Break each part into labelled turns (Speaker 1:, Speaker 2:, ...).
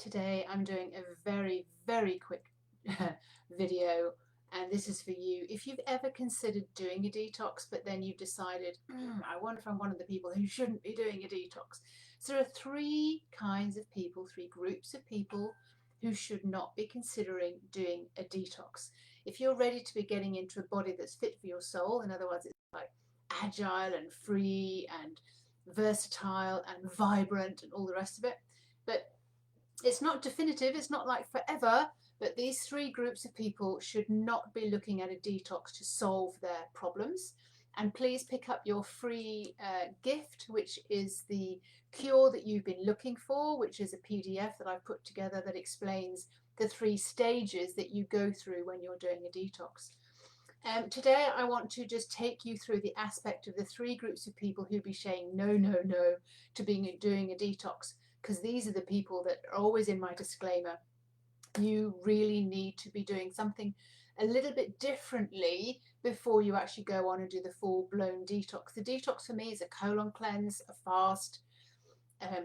Speaker 1: Today I'm doing a very, very quick video, and this is for you. If you've ever considered doing a detox, but then you've decided, I wonder if I'm one of the people who shouldn't be doing a detox. So there are three kinds of people, three groups of people who should not be considering doing a detox. If you're ready to be getting into a body that's fit for your soul, in other words, it's like agile and free and versatile and vibrant and all the rest of it, but it's not definitive, it's not like forever, but these three groups of people should not be looking at a detox to solve their problems. And please pick up your free gift, which is the cure that you've been looking for, which is a PDF that I've put together that explains the three stages that you go through when you're doing a detox. Today I want to just take you through the aspect of the three groups of people who be saying no, no, no to doing a detox, because these are the people that are always in my disclaimer. You really need to be doing something a little bit differently before you actually go on and do the full-blown detox. The detox for me is a colon cleanse, a fast,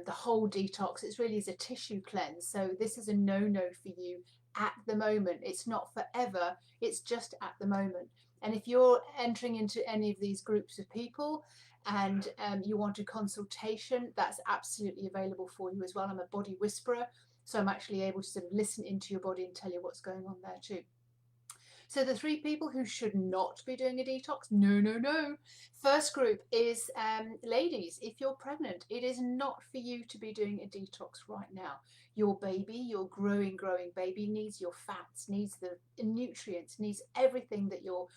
Speaker 1: the whole detox. It really is a tissue cleanse. So this is a no-no for you at the moment. It's not forever, it's just at the moment. And if you're entering into any of these groups of people and you want a consultation, that's absolutely available for you as well. I'm a body whisperer, so I'm actually able to sort of listen into your body and tell you what's going on there too. So the three people who should not be doing a detox, no, no, no. First group is ladies. If you're pregnant, it is not for you to be doing a detox right now. Your baby, your growing baby needs your fats, needs the nutrients, needs everything that your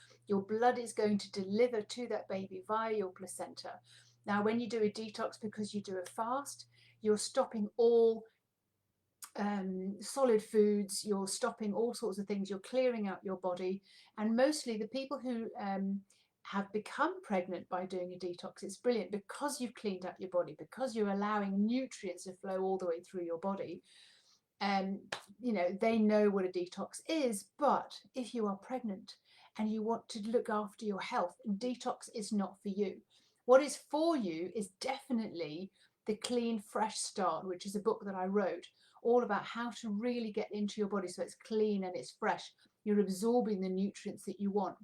Speaker 1: blood is going to deliver to that baby via your placenta. Now, when you do a detox because you do a fast, you're stopping all solid foods, you're stopping all sorts of things, you're clearing out your body. And mostly the people who have become pregnant by doing a detox, it's brilliant because you've cleaned out your body, because you're allowing nutrients to flow all the way through your body. You know, they know what a detox is. But if you are pregnant and you want to look after your health, detox is not for you. What is for you is definitely the Clean Fresh Start, which is a book that I wrote all about how to really get into your body so it's clean and it's fresh. You're absorbing the nutrients that you want.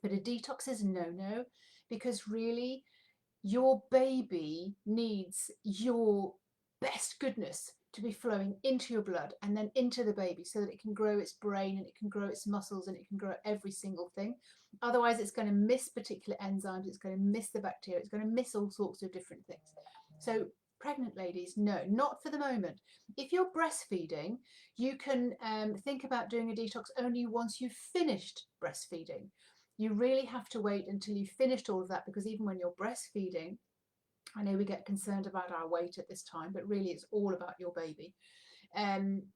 Speaker 1: But a detox is a no-no, because really your baby needs your best goodness to be flowing into your blood and then into the baby so that it can grow its brain and it can grow its muscles and it can grow every single thing. Otherwise it's going to miss particular enzymes, it's going to miss the bacteria, it's going to miss all sorts of different things. So pregnant ladies, no, not for the moment. If you're breastfeeding, you can think about doing a detox only once you've finished breastfeeding. You really have to wait until you've finished all of that, because even when you're breastfeeding, I know we get concerned about our weight at this time, but really it's all about your baby.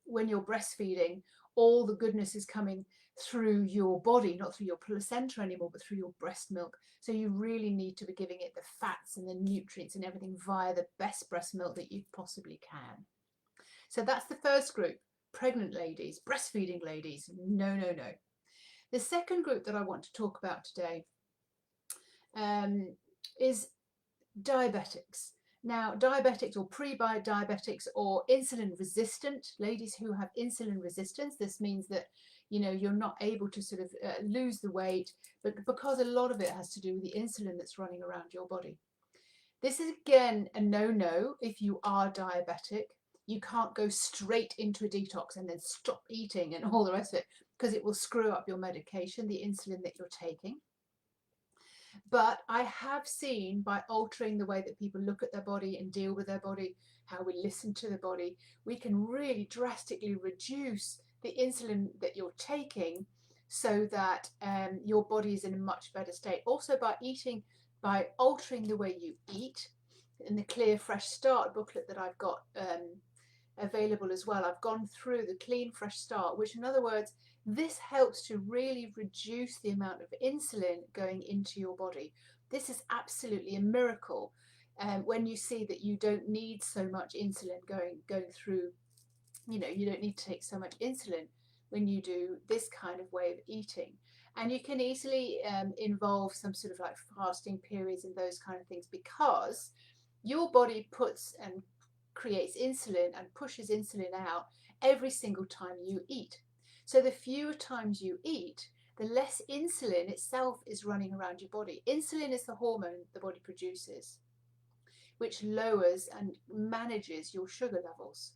Speaker 1: When you're breastfeeding, all the goodness is coming through your body, not through your placenta anymore, but through your breast milk. So you really need to be giving it the fats and the nutrients and everything via the best breast milk that you possibly can. So that's the first group, pregnant ladies, breastfeeding ladies, no, no, no. The second group that I want to talk about today is diabetics. Now, diabetics or pre-diabetics or insulin resistant, ladies who have insulin resistance, this means that, you know, you're not able to sort of lose the weight, but because a lot of it has to do with the insulin that's running around your body. This is again a no-no. If you are diabetic, you can't go straight into a detox and then stop eating and all the rest of it, because it will screw up your medication, the insulin that you're taking. But I have seen, by altering the way that people look at their body and deal with their body, how we listen to the body, we can really drastically reduce the insulin that you're taking so that your body is in a much better state. Also by eating, by altering the way you eat. In the Clear Fresh Start booklet that I've got available as well, I've gone through the Clean Fresh Start, which in other words, this helps to really reduce the amount of insulin going into your body. This is absolutely a miracle when you see that you don't need so much insulin going through, you know, you don't need to take so much insulin when you do this kind of way of eating. And you can easily involve some sort of like fasting periods and those kind of things, because your body puts and creates insulin and pushes insulin out every single time you eat. So the fewer times you eat, the less insulin itself is running around your body. Insulin is the hormone the body produces, which lowers and manages your sugar levels.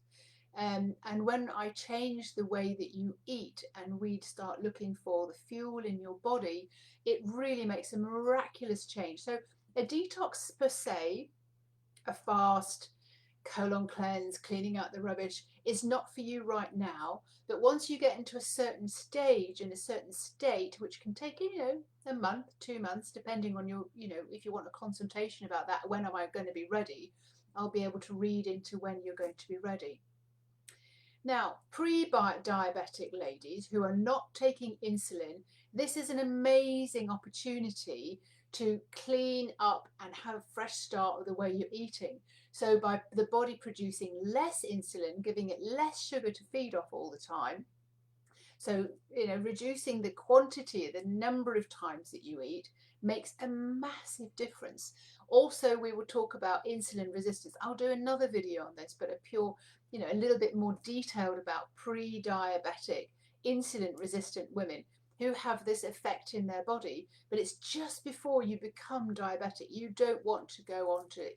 Speaker 1: And when I change the way that you eat and we start looking for the fuel in your body, it really makes a miraculous change. So a detox per se, a fast, colon cleanse, cleaning out the rubbish, is not for you right now. But once you get into a certain stage and a certain state, which can take, a month, 2 months, depending on your, if you want a consultation about that, when am I going to be ready? I'll be able to read into when you're going to be ready. Now, pre-diabetic ladies who are not taking insulin, this is an amazing opportunity to clean up and have a fresh start with the way you're eating. So by the body producing less insulin, giving it less sugar to feed off all the time, so reducing the quantity, the number of times that you eat, makes a massive difference. Also, we will talk about insulin resistance. I'll do another video on this, but a little bit more detailed about pre-diabetic insulin resistant women who have this effect in their body, but it's just before you become diabetic. You don't want to go on to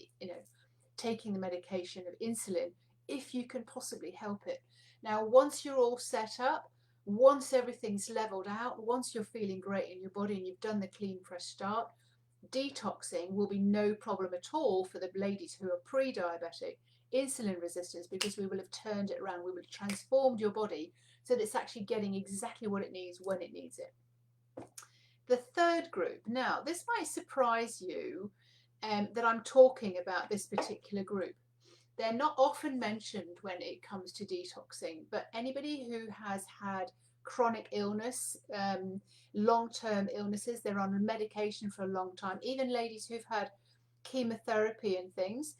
Speaker 1: taking the medication of insulin if you can possibly help it. Now, once you're all set up, once everything's leveled out, once you're feeling great in your body and you've done the clean fresh start, detoxing will be no problem at all for the ladies who are pre-diabetic insulin resistance, because we will have turned it around. We will have transformed your body so that it's actually getting exactly what it needs when it needs it. The third group, now this might surprise you that I'm talking about this particular group. They're not often mentioned when it comes to detoxing, but anybody who has had chronic illness, long-term illnesses, they're on medication for a long time, even ladies who've had chemotherapy and things,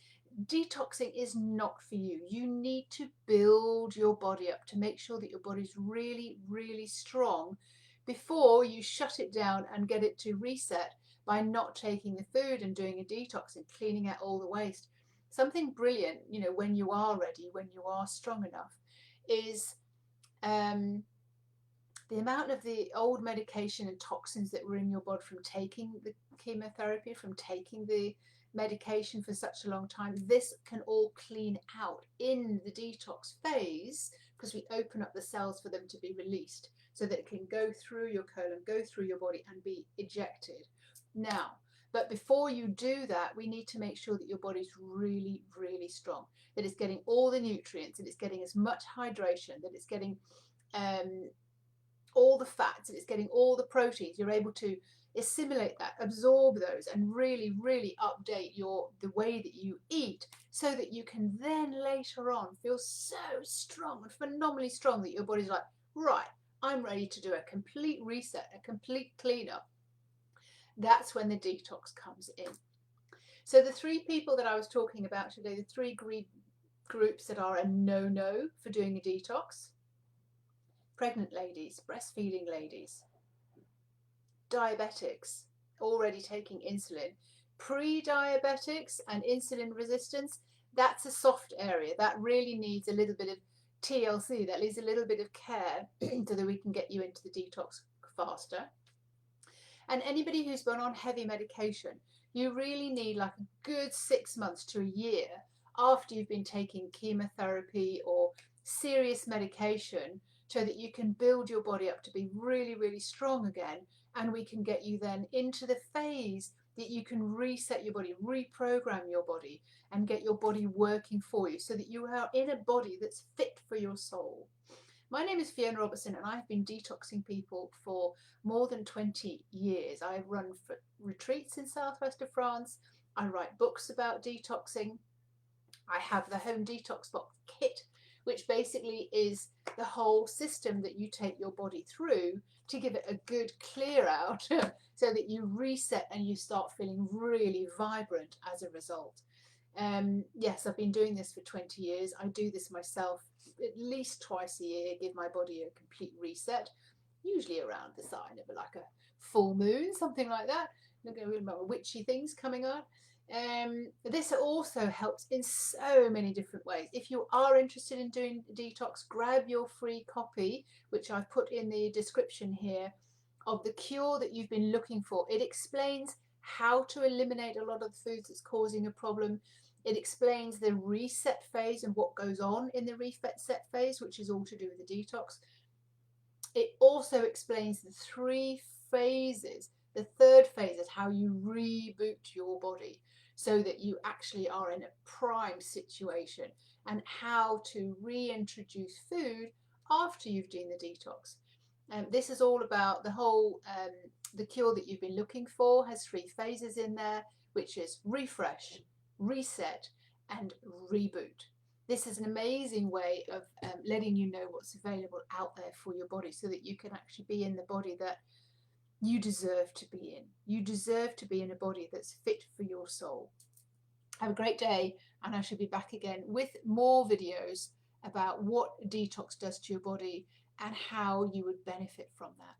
Speaker 1: detoxing is not for you. You need to build your body up to make sure that your body's really, really strong before you shut it down and get it to reset by not taking the food and doing a detox and cleaning out all the waste. Something brilliant, when you are ready, when you are strong enough, is the amount of the old medication and toxins that were in your body from taking the chemotherapy, from taking the medication for such a long time. This can all clean out in the detox phase, because we open up the cells for them to be released so that it can go through your colon, go through your body and be ejected. Now, but before you do that, we need to make sure that your body's really, really strong, that it's getting all the nutrients, that it's getting as much hydration, that it's getting all the fats, that it's getting all the proteins. You're able to assimilate that, absorb those, and really, really update the way that you eat, so that you can then later on feel so strong and phenomenally strong that your body's like, right, I'm ready to do a complete reset, a complete cleanup. That's when the detox comes in. So the three people that I was talking about today, the three groups that are a no-no for doing a detox: pregnant ladies, breastfeeding ladies, diabetics already taking insulin, pre-diabetics and insulin resistance. That's a soft area. That really needs a little bit of TLC, that needs a little bit of care so that we can get you into the detox faster. And anybody who's been on heavy medication, you really need like a good 6 months to a year after you've been taking chemotherapy or serious medication, so that you can build your body up to be really, really strong again, and we can get you then into the phase that you can reset your body, reprogram your body, and get your body working for you, so that you are in a body that's fit for your soul. My name is Fiona Robertson, and I've been detoxing people for more than 20 years. I run retreats in southwest of France. I write books about detoxing. I have the home detox box kit, which basically is the whole system that you take your body through to give it a good clear out so that you reset and you start feeling really vibrant as a result. Yes, I've been doing this for 20 years. I do this myself at least twice a year, give my body a complete reset, usually around the sign of like a full moon, something like that. Look at my witchy things coming on. This also helps in so many different ways. If you are interested in doing detox, grab your free copy, which I've put in the description here, of the cure that you've been looking for. It explains how to eliminate a lot of the foods that's causing a problem. It explains the reset phase and what goes on in the reset phase, which is all to do with the detox. It also explains the 3 phases. The third phase is how you reboot your body so that you actually are in a prime situation, and how to reintroduce food after you've done the detox. This is all about the whole, the cure that you've been looking for has 3 phases in there, which is refresh, reset, and reboot. This is an amazing way of letting you know what's available out there for your body, so that you can actually be in the body that you deserve to be in. You deserve to be in a body that's fit for your soul. Have a great day, and I shall be back again with more videos about what detox does to your body and how you would benefit from that.